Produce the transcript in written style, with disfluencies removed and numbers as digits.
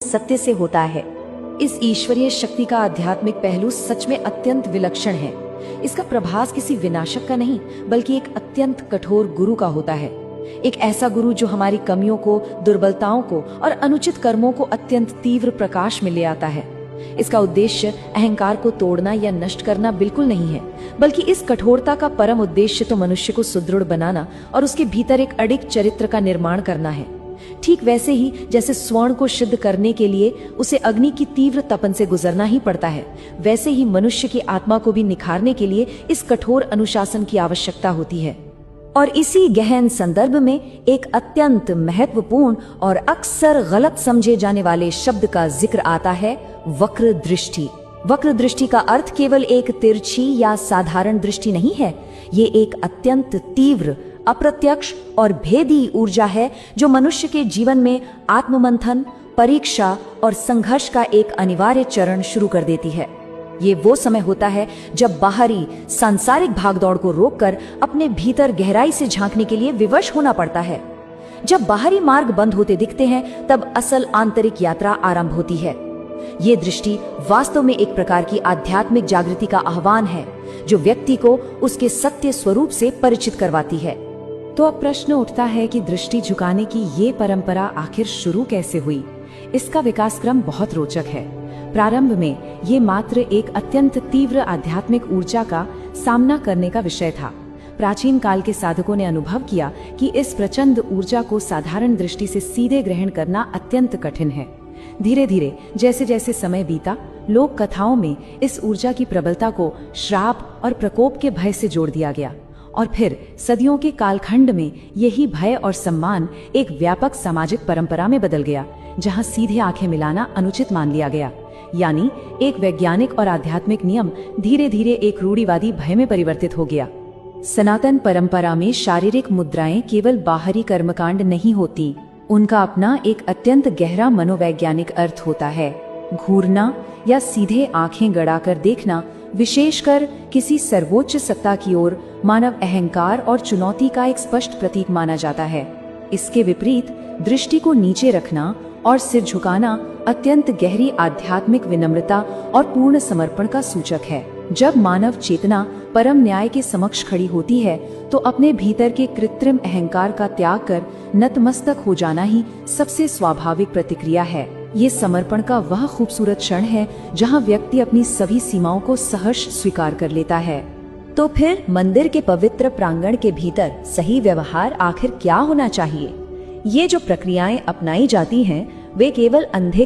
सत्य से होता है। इस ईश्वरीय शक्ति का आध्यात्मिक पहलू सच में अत्यंत विलक्षण है। इसका प्रभास किसी विनाशक का नहीं, बल्कि एक अत्यंत कठोर गुरु का होता है। एक ऐसा गुरु जो हमारी कमियों को, दुर्बलताओं को और अनुचित कर्मों को अत्यंत तीव्र प्रकाश में ले आता है। इसका उद्देश्य अहंकार को तोड़ना या नष्ट करना बिल्कुल नहीं है, बल्कि इस कठोरता का परम उद्देश्य तो मनुष्य को सुदृढ़ बनाना और उसके भीतर एक अडिग चरित्र का निर्माण करना है। ठीक वैसे ही जैसे स्वर्ण को शुद्ध करने के लिए उसे अग्नि की तीव्र तपन से गुजरना ही पड़ता है, वैसे ही मनुष्य की आत्मा को भी निखारने के लिए इस कठोर अनुशासन की आवश्यकता होती है। और इसी गहन संदर्भ में एक अत्यंत महत्वपूर्ण और अक्सर गलत समझे जाने वाले शब्द का जिक्र आता है, वक्र दृष्टि। वक्र दृष्टि का अर्थ केवल एक तिरछी या साधारण दृष्टि नहीं है। ये एक अत्यंत तीव्र, अप्रत्यक्ष और भेदी ऊर्जा है जो मनुष्य के जीवन में आत्ममंथन, परीक्षा और संघर्ष का एक अनिवार्य चरण शुरू कर देती है। ये वो समय होता है जब बाहरी सांसारिक भागदौड़ को रोककर अपने भीतर गहराई से झांकने के लिए विवश होना पड़ता है। जब बाहरी मार्ग बंद होते दिखते हैं, तब असल आंतरिक यात्रा आरंभ होती है। ये दृष्टि वास्तव में एक प्रकार की आध्यात्मिक जागृति का आह्वान है, जो व्यक्ति को उसके सत्य स्वरूप से परिचित करवाती है। तो अब प्रश्न उठता है कि दृष्टि झुकाने की ये परंपरा आखिर शुरू कैसे हुई? इसका विकास क्रम बहुत रोचक है। प्रारंभ में ये मात्र एक अत्यंत तीव्र आध्यात्मिक ऊर्जा का सामना करने का विषय था। प्राचीन काल के साधकों ने अनुभव किया कि इस प्रचंड ऊर्जा को साधारण दृष्टि से सीधे ग्रहण करना अत्यंत कठिन है। धीरे धीरे जैसे जैसे समय बीता, लोक कथाओं में इस ऊर्जा की प्रबलता को श्राप और प्रकोप के भय से जोड़ दिया गया, और फिर सदियों के कालखंड में यही भय और सम्मान एक व्यापक सामाजिक परंपरा में बदल गया, जहां सीधे आंखें मिलाना अनुचित मान लिया गया। यानी एक वैज्ञानिक और आध्यात्मिक नियम धीरे धीरे एक रूढ़िवादी भय में परिवर्तित हो गया। सनातन परंपरा में शारीरिक मुद्राएं केवल बाहरी कर्मकांड नहीं होती, उनका अपना एक अत्यंत गहरा मनोवैज्ञानिक अर्थ होता है। घूरना या सीधे आंखें गड़ाकर देखना विशेषकर किसी सर्वोच्च सत्ता की ओर मानव अहंकार और चुनौती का एक स्पष्ट प्रतीक माना जाता है। इसके विपरीत दृष्टि को नीचे रखना और सिर झुकाना अत्यंत गहरी आध्यात्मिक विनम्रता और पूर्ण समर्पण का सूचक है। जब मानव चेतना परम न्याय के समक्ष खड़ी होती है, तो अपने भीतर के कृत्रिम अहंकार का त्याग कर नतमस्तक हो जाना ही सबसे स्वाभाविक प्रतिक्रिया है। ये समर्पण का वह खूबसूरत क्षण है जहां व्यक्ति अपनी सभी सीमाओं को सहर्ष स्वीकार कर लेता है। तो फिर मंदिर के पवित्र प्रांगण के भीतर सही व्यवहार आखिर क्या होना चाहिए? ये जो प्रक्रियाएं अपनाई जाती हैं, वे केवल अंधे